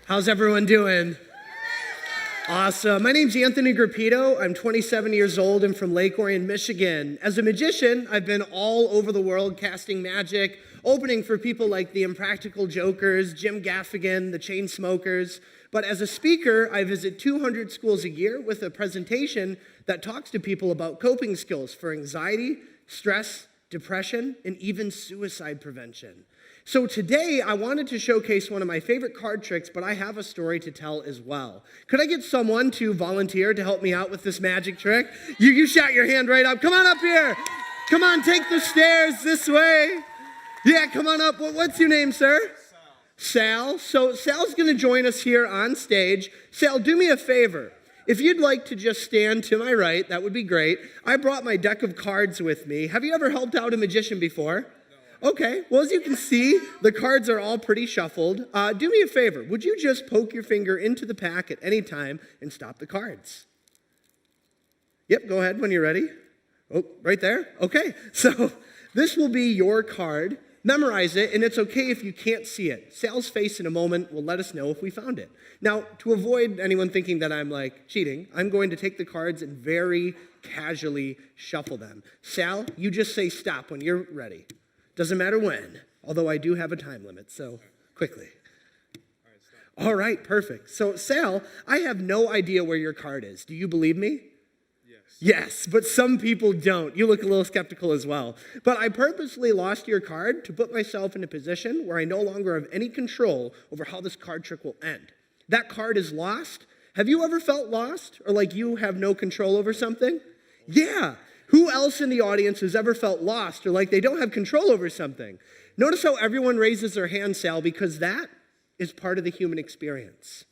How's everyone doing? Awesome. My name's Anthony Grupido. I'm 27 years old and from Lake Orion, Michigan. As a magician, I've been all over the world casting magic, opening for people like the Impractical Jokers, Jim Gaffigan, the Chainsmokers. But as a speaker, I visit 200 schools a year with a presentation that talks to people about coping skills for anxiety, stress, depression, and even suicide prevention. So today, I wanted to showcase one of my favorite card tricks, but I have a story to tell as well. Could I get someone to volunteer to help me out with this magic trick? You shot your hand right up. Come on up here. Come on, take the stairs this way. Yeah, come on up. What's your name, sir? Sal. So Sal's going to join us here on stage. Sal, do me a favor. If you'd like to just stand to my right, that would be great. I brought my deck of cards with me. Have you ever helped out a magician before? Okay, well, as you can see, the cards are all pretty shuffled. Do me a favor. Would you just poke your finger into the pack at any time and stop the cards? Yep, go ahead when you're ready. Oh, right there? Okay, so this will be your card. Memorize it, and it's okay if you can't see it. Sal's face in a moment will let us know if we found it. Now, to avoid anyone thinking that I'm cheating, I'm going to take the cards and very casually shuffle them. Sal, you just say stop when you're ready. Doesn't matter when, although I do have a time limit, so quickly. All right, perfect. So, Sal, I have no idea where your card is. Do you believe me? Yes, but some people don't. You look a little skeptical as well. But I purposely lost your card to put myself in a position where I no longer have any control over how this card trick will end. That card is lost. Have you ever felt lost or like you have no control over something? Yeah. Who else in the audience has ever felt lost or like they don't have control over something? Notice how everyone raises their hand, Sal, because that is part of the human experience.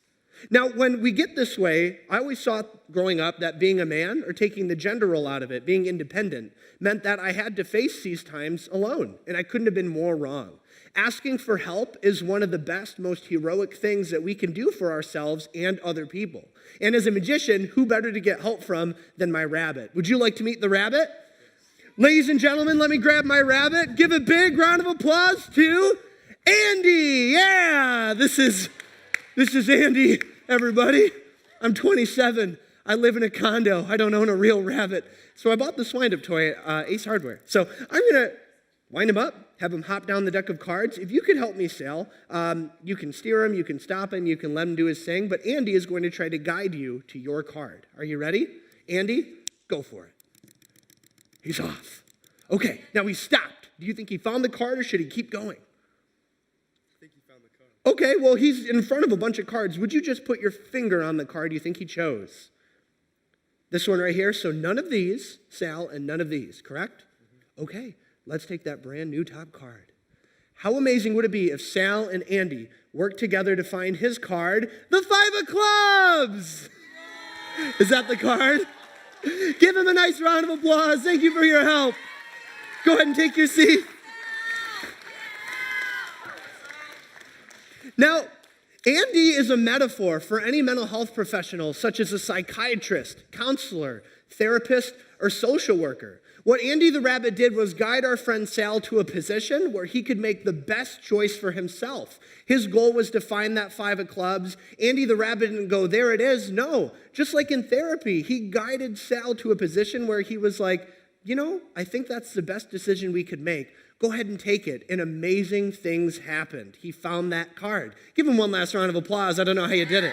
Now, when we get this way, I always thought growing up that being a man, or taking the gender role out of it, being independent, meant that I had to face these times alone, and I couldn't have been more wrong. Asking for help is one of the best, most heroic things that we can do for ourselves and other people. And as a magician, who better to get help from than my rabbit? Would you like to meet the rabbit? Ladies and gentlemen, let me grab my rabbit. Give a big round of applause to Andy. Yeah, this is Andy, everybody. I'm 27. I live in a condo. I don't own a real rabbit. So I bought this wind-up toy at Ace Hardware. So I'm going to wind him up, have him hop down the deck of cards. If you could help me, Sal, you can steer him, you can stop him, you can let him do his thing, but Andy is going to try to guide you to your card. Are you ready? Andy, go for it. He's off. Okay, now he stopped. Do you think he found the card or should he keep going? Okay, well, he's in front of a bunch of cards. Would you just put your finger on the card you think he chose? This one right here. So none of these, Sal, and none of these, correct? Okay, let's take that brand new top card. How amazing would it be if Sal and Andy worked together to find his card, the Five of Clubs? Is that the card? Give him a nice round of applause. Thank you for your help. Go ahead and take your seat. Now, Andy is a metaphor for any mental health professional, such as a psychiatrist, counselor, therapist, or social worker. What Andy the Rabbit did was guide our friend Sal to a position where he could make the best choice for himself. His goal was to find that Five of Clubs. Andy the Rabbit didn't go, there it is. No, just like in therapy, he guided Sal to a position where he was like, I think that's the best decision we could make. Go ahead and take it. And amazing things happened. He found that card. Give him one last round of applause. I don't know how you did it.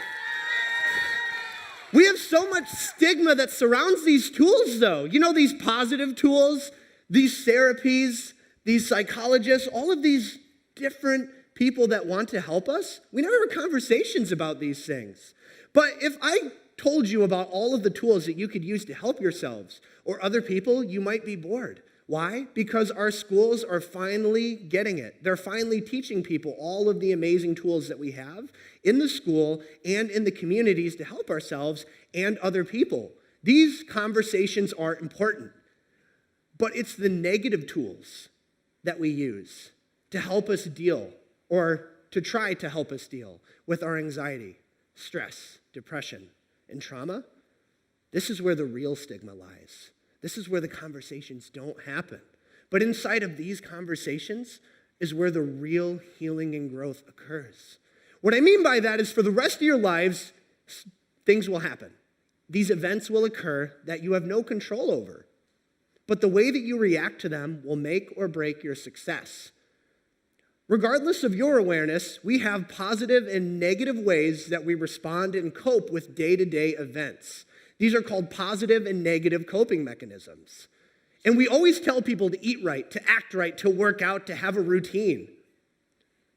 We have so much stigma that surrounds these tools, though. These positive tools, these therapies, these psychologists, all of these different people that want to help us. We never have conversations about these things. But if I told you about all of the tools that you could use to help yourselves or other people, you might be bored. Why? Because our schools are finally getting it. They're finally teaching people all of the amazing tools that we have in the school and in the communities to help ourselves and other people. These conversations are important, but it's the negative tools that we use to help us deal or to try to help us deal with our anxiety, stress, depression, and trauma. This is where the real stigma lies. This is where the conversations don't happen. But inside of these conversations is where the real healing and growth occurs. What I mean by that is for the rest of your lives, things will happen. These events will occur that you have no control over. But the way that you react to them will make or break your success. Regardless of your awareness, we have positive and negative ways that we respond and cope with day-to-day events. These are called positive and negative coping mechanisms. And we always tell people to eat right, to act right, to work out, to have a routine.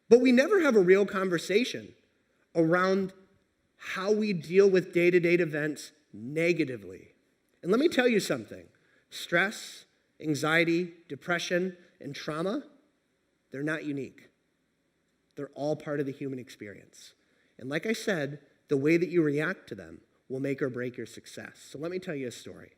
But we never have a real conversation around how we deal with day-to-day events negatively. And let me tell you something. Stress, anxiety, depression, and trauma, they're not unique. They're all part of the human experience. And like I said, the way that you react to them will make or break your success. So let me tell you a story.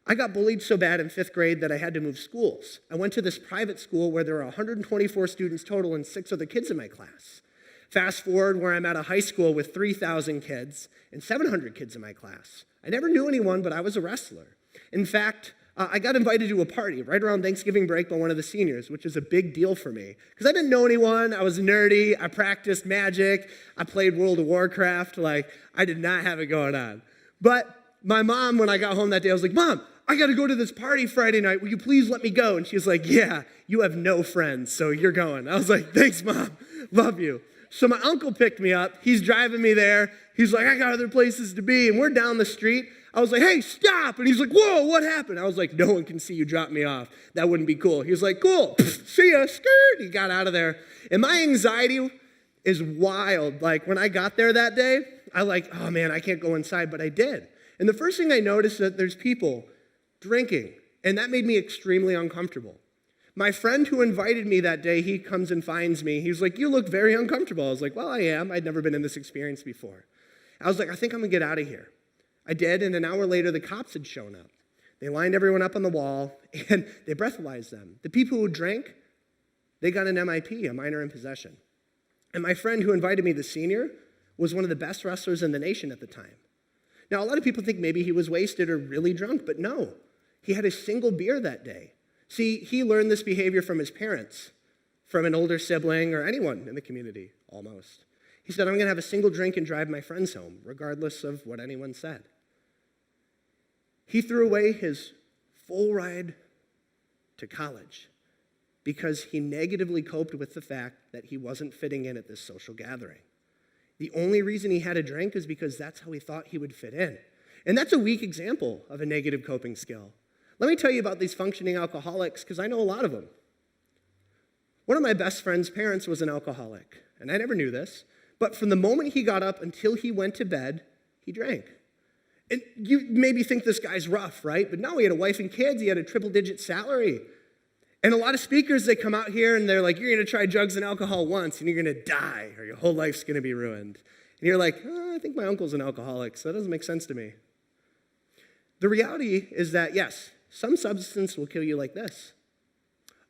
I got bullied so bad in 5th grade that I had to move schools. I went to this private school where there were 124 students total and 6 other kids in my class. Fast forward where I'm at a high school with 3,000 kids and 700 kids in my class. I never knew anyone, but I was a wrestler. In fact, I got invited to a party right around Thanksgiving break by one of the seniors, which is a big deal for me. Because I didn't know anyone, I was nerdy, I practiced magic, I played World of Warcraft, I did not have it going on. But my mom, when I got home that day, I was like, Mom, I got to go to this party Friday night, will you please let me go? And she was like, yeah, you have no friends, so you're going. I was like, thanks, Mom, love you. So my uncle picked me up, he's driving me there, he's like, I got other places to be, and we're down the street. I was like, hey, stop. And he's like, whoa, what happened? I was like, no one can see you drop me off. That wouldn't be cool. He was like, cool, see ya, skirt. He got out of there. And my anxiety is wild. When I got there that day, oh man, I can't go inside, but I did. And the first thing I noticed is that there's people drinking, and that made me extremely uncomfortable. My friend who invited me that day, he comes and finds me. He was like, you look very uncomfortable. I was like, well, I am. I'd never been in this experience before. I was like, I think I'm going to get out of here. I did, and an hour later, the cops had shown up. They lined everyone up on the wall, and they breathalyzed them. The people who drank, they got an MIP, a minor in possession. And my friend who invited me, the senior, was one of the best wrestlers in the nation at the time. Now, a lot of people think maybe he was wasted or really drunk, but no. He had a single beer that day. See, he learned this behavior from his parents, from an older sibling, or anyone in the community, almost. He said, I'm going to have a single drink and drive my friends home, regardless of what anyone said. He threw away his full ride to college because he negatively coped with the fact that he wasn't fitting in at this social gathering. The only reason he had a drink is because that's how he thought he would fit in. And that's a weak example of a negative coping skill. Let me tell you about these functioning alcoholics because I know a lot of them. One of my best friend's parents was an alcoholic, and I never knew this. But from the moment he got up until he went to bed, he drank. And you maybe think this guy's rough, right? But no, he had a wife and kids. He had a triple-digit salary. And a lot of speakers, they come out here and they're like, you're going to try drugs and alcohol once and you're going to die or your whole life's going to be ruined. And you're like, I think my uncle's an alcoholic, so that doesn't make sense to me. The reality is that, yes, some substance will kill you like this.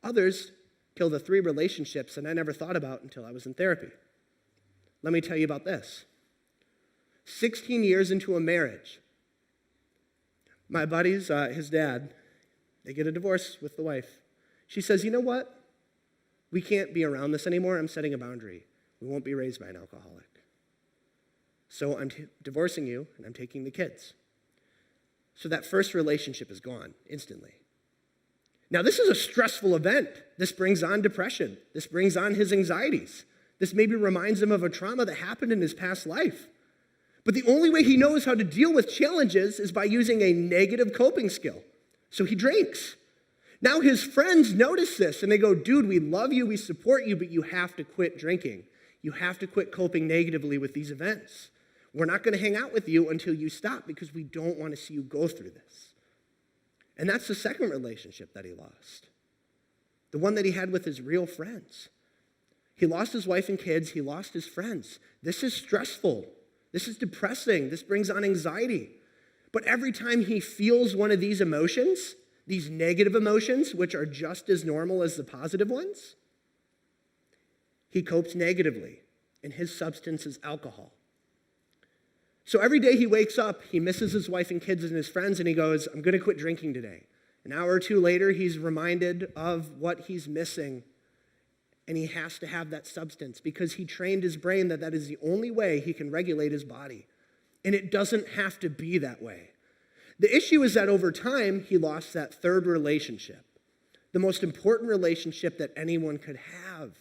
Others kill the 3 relationships that I never thought about until I was in therapy. Let me tell you about this. 16 years into a marriage, my buddy's, his dad, they get a divorce with the wife. She says, you know what? We can't be around this anymore. I'm setting a boundary. We won't be raised by an alcoholic. So I'm divorcing you, and I'm taking the kids. So that first relationship is gone instantly. Now, this is a stressful event. This brings on depression. This brings on his anxieties. This maybe reminds him of a trauma that happened in his past life. But the only way he knows how to deal with challenges is by using a negative coping skill. So he drinks. Now his friends notice this and they go, dude, we love you, we support you, but you have to quit drinking. You have to quit coping negatively with these events. We're not going to hang out with you until you stop because we don't want to see you go through this. And that's the second relationship that he lost. The one that he had with his real friends. He lost his wife and kids. He lost his friends. This is stressful. This is depressing. This brings on anxiety. But every time he feels one of these emotions, these negative emotions, which are just as normal as the positive ones, he copes negatively, and his substance is alcohol. So every day he wakes up, he misses his wife and kids and his friends, and he goes, I'm going to quit drinking today. An hour or two later, he's reminded of what he's missing, and he has to have that substance because he trained his brain that that is the only way he can regulate his body. And it doesn't have to be that way. The issue is that over time, he lost that third relationship, the most important relationship that anyone could have,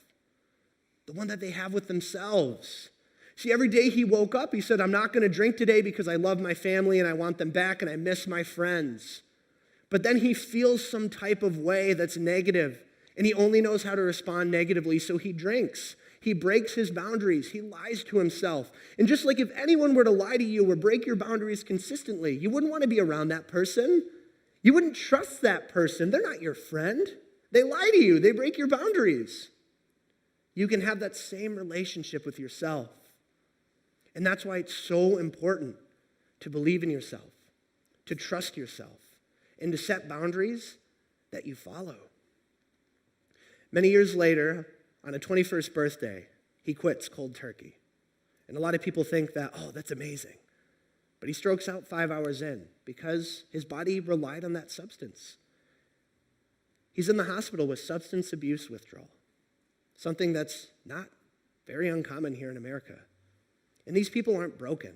the one that they have with themselves. See, every day he woke up, he said, I'm not going to drink today because I love my family and I want them back and I miss my friends. But then he feels some type of way that's negative, and he only knows how to respond negatively, so he drinks. He breaks his boundaries. He lies to himself. And just like if anyone were to lie to you or break your boundaries consistently, you wouldn't want to be around that person. You wouldn't trust that person. They're not your friend. They lie to you. They break your boundaries. You can have that same relationship with yourself. And that's why it's so important to believe in yourself, to trust yourself, and to set boundaries that you follow. Many years later, on a 21st birthday, he quits cold turkey. And a lot of people think that, oh, that's amazing. But he strokes out 5 hours in because his body relied on that substance. He's in the hospital with substance abuse withdrawal, something that's not very uncommon here in America. And these people aren't broken.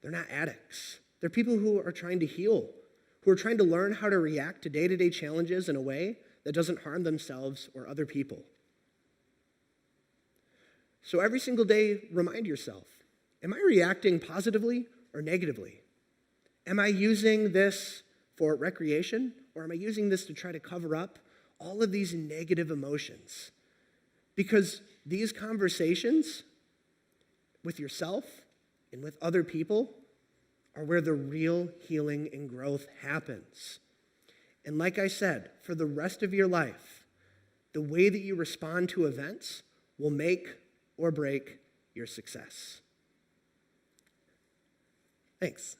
They're not addicts. They're people who are trying to heal, who are trying to learn how to react to day-to-day challenges in a way that doesn't harm themselves or other people. So every single day, remind yourself, am I reacting positively or negatively? Am I using this for recreation, or am I using this to try to cover up all of these negative emotions? Because these conversations with yourself and with other people are where the real healing and growth happens. And like I said, for the rest of your life, the way that you respond to events will make or break your success. Thanks.